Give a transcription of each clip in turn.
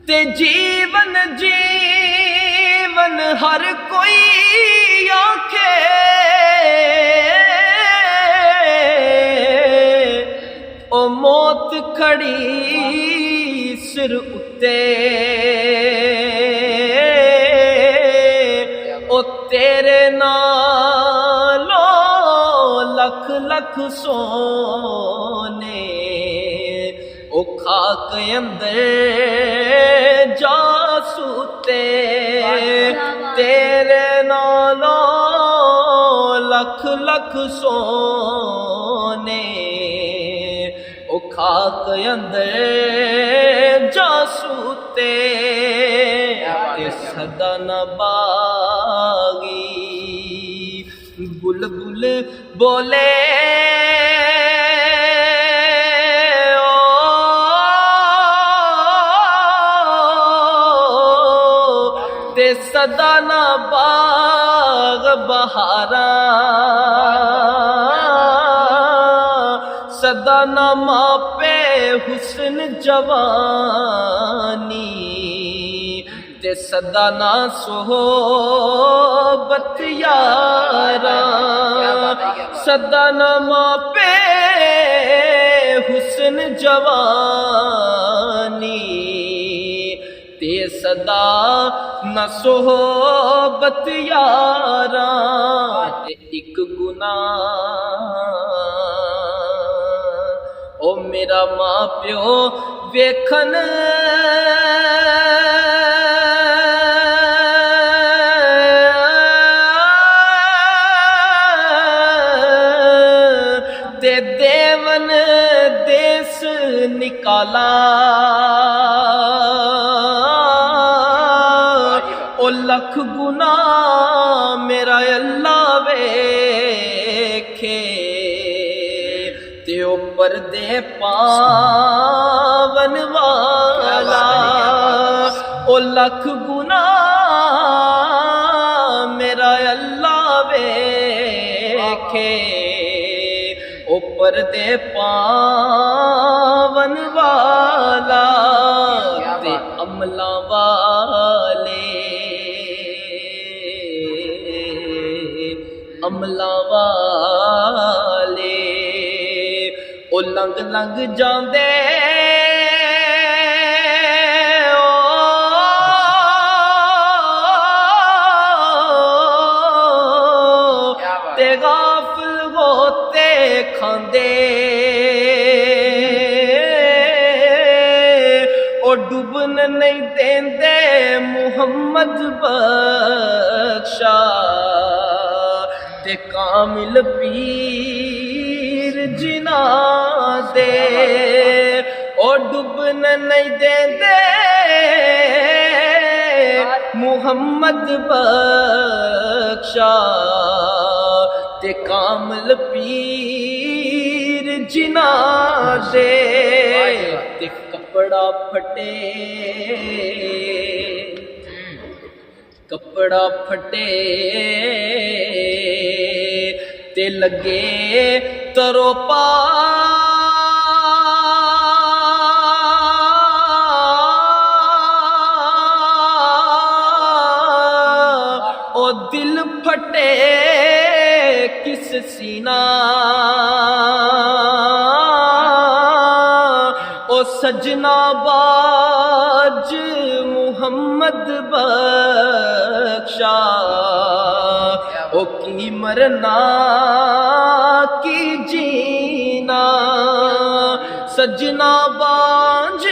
ते जीवन जीवन हर कोई आखे, ओ मौत खड़ी सिर उत्ते, ओ तेरे नालो लख लख सोने, ओ खाक अंदर जा सूते, तेरे नालो लख लख सोने, ओ खाक अंदर जा सूते, ते सदा न बागी बुलबुल बोले ते सदा न बाग बहारा, सदा न मापे हुस्न जवानी, ते सदा न सोहबत यारा, सदा न मापे हुस्न जवानी, ते सदा न सोहबत यारा, ते एक गुनाह ओ मेरा मां प्यो वेखन, ते देवन देश निकाला, ओ लख गुना मेरा अल्लाह वेखे, ते ओ पर्दे पावन वाला, ओ लख गुना मेरा अल्लाह वेखे, ओ पर्दे पावन वाला, ते अमला वाले, अमला वाले, ओ लंघ लंघ जांदे ते गाफिल होते खांदे, ओ डुबन नहीं देंदे मुहम्मद बख्शा, ते कामिल पीर जिना दे, ओ डुबन नहीं देंदे मुहम्मद बख्शा, ते कामिल पीर जिना दे, ते कपड़ा फटे, कपड़ा फटे, ते लगे तरोपा, ओ दिल फटे किस सीना, ओ सजना बाज मुहम्मद बख्शा, ओ की मरना की जीना, सजना बाज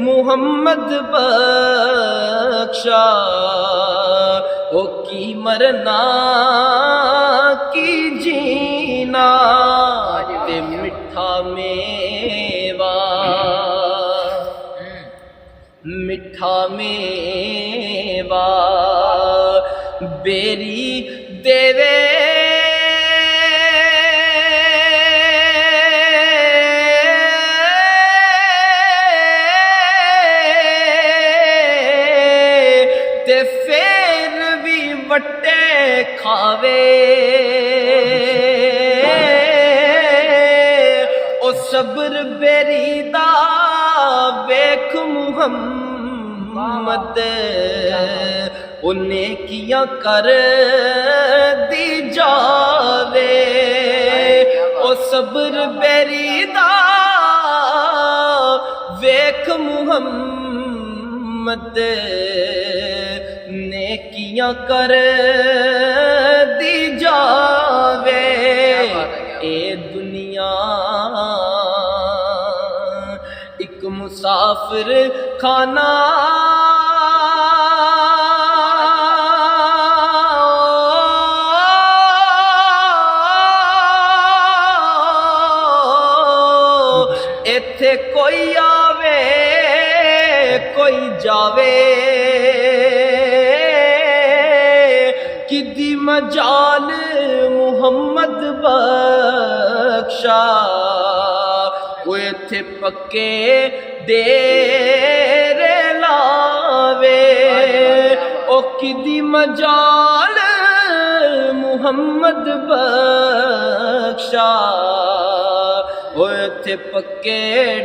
मुहम्मद बख्शा, ओ की मरना की जीना, ते मिठा मेवा, मिठा मेवा बेरी देवे, ते फिर भी वट्टे खावे, ओ सब्र बेरी दा वेख मुहम्मद उन्हें किया कर दी जावे ओ सब्र बेरीदा वेख मुहम्मद नेकियां कर दी जावे ए दुनिया एक मुसाफिर खाना इत्थे कोई आवे कोई जावे किदी मजाल मुहम्मद बख्शा वो इत्थे पक्के डेरे लावे ओ किदी मजाल मुहम्मद बख्शा वो इत्थे पक्के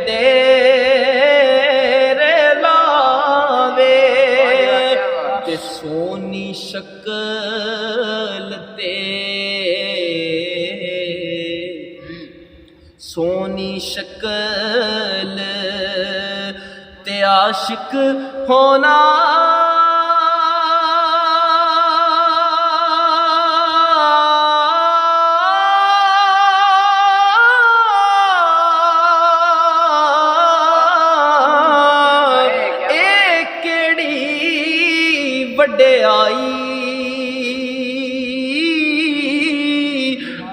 डेरे लावे ते सोनी शक्ल ते सोनी शक्ल ते आशिक होना वड्याई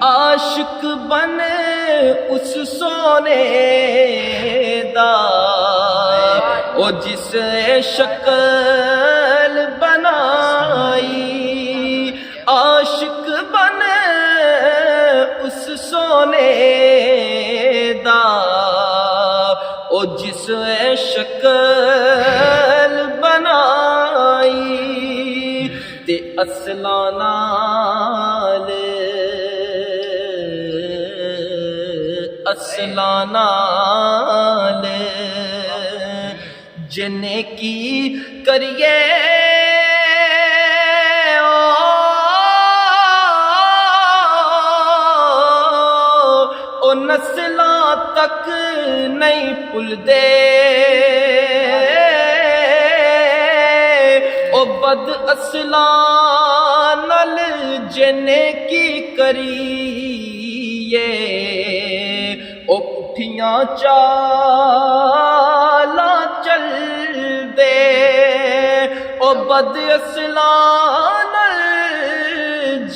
आशिक बन उस सोने दा ओ जिस शक्ल बनाई आशिक बन उस सोने दा ओ जिस शक्ल बनाई ते असलां नाल जिन्ने की करिए ओ नस्लां तक नहीं भुलदे ओ बद असलां नल जिन्ने की करिए ओ पुठियां चालां चल दे ओ बद असलां नल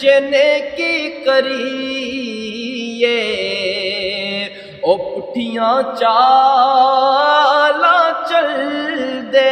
जिन्ने की करिए ओ पुठियां चालां चल दे